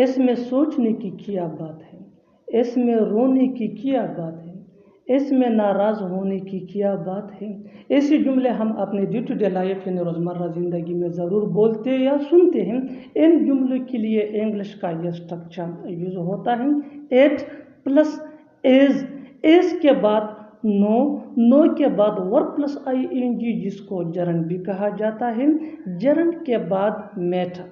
اس میں سوچنے کی کیا بات ہے، اس میں رونے کی کیا بات ہے، اس میں ناراض ہونے کی کیا بات ہے۔ ایسے جملے ہم اپنے ڈے ٹو ڈے لائف یعنی روزمرہ زندگی میں ضرور بولتے یا سنتے ہیں۔ ان جملوں کے لیے انگلش کا یہ اسٹرکچر یوز ہوتا ہے، ایٹ پلس ایز کے بعد نو کے بعد verb plus I N G جس کو جرنڈ بھی کہا جاتا ہے، جرنڈ کے بعد میٹر۔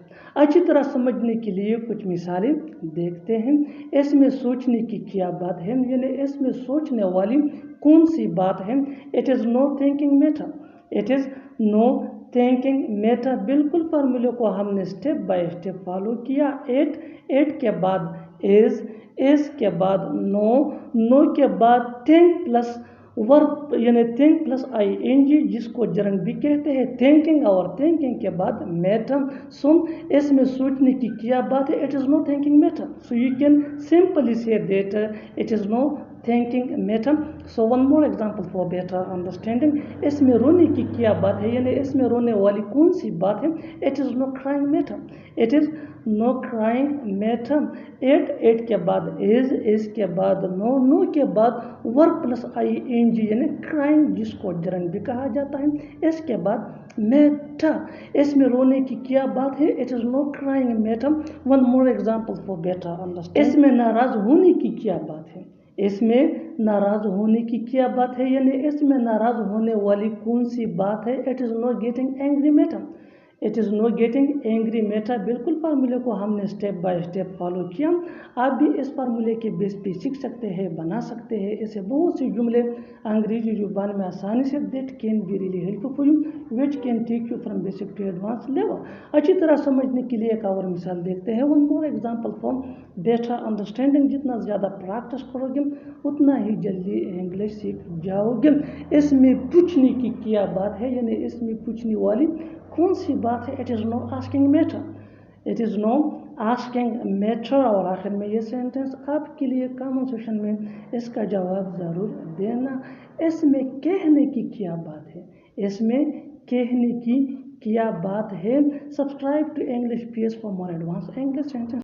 اچھی طرح سمجھنے کے لیے کچھ مثالیں دیکھتے ہیں۔ اس میں سوچنے کی کیا بات ہے یعنی اس میں سوچنے والی کون سی بات ہے۔ It is no thinking matter, it is no thinking matter. بالکل فارمولے کو ہم نے اسٹیپ بائی اسٹیپ فالو کیا۔ ایٹ کے بعد ایز کے بعد نو کے بعد تھنک پلس ورب یعنی think plus I N G جس کو جرنڈ بھی کہتے ہیں، تھنکنگ، اور تھنکنگ کے بعد میٹر۔ اس میں سوچنے کی کیا بات ہے، it is no thinking matter. So you can simply say that it is no thinking matter. So one more example for better understanding. اس میں رونے کی کیا بات ہے یعنی اس میں رونے والی کون سی بات ہے، it is no crying matter. It is no crying matter. It کے بعد is کے بعد no کے بعد verb plus ing یعنی crying جس کو جرنڈ بھی کہا جاتا ہے، اس کے بعد matter۔ اس میں رونے کی کیا بات ہے، it is no crying matter. One more example for better understanding. اس میں ناراض ہونے کی کیا بات ہے، اس میں ناراض ہونے کی کیا بات ہے یعنی اس میں ناراض ہونے والی کون سی بات ہے، it is no getting angry matter, it is no getting angry matter. بالکل فارمولے کو ہم نے اسٹیپ بائی اسٹیپ فالو کیا۔ آپ بھی اس فارمولے کے بیس پہ سیکھ سکتے ہیں، بنا سکتے ہیں اسے بہت سی جملے انگریزی زبان میں آسانی سے that can be really helpful you which can take you from basic to advance level. اچھی طرح سمجھنے کے لیے ایک اور مثال دیکھتے ہیں۔ One more example for better understanding. جتنا زیادہ پریکٹس کرو گے اتنا ہی جلدی انگلش سیکھ جاؤ گے۔ اس میں پوچھنے کی کیا بات ہے یعنی اس میں پوچھنے والی کون سی بات ہے، it is no asking matter, it is no asking matter. اور آخر میں یہ سینٹینس آپ کے لیے کامن سیکشن میں اس کا جواب ضرور دینا۔ اس میں کہنے کی کیا بات ہے، اس میں کہنے کی کیا بات ہے۔ Subscribe to English pace for more advance English sentence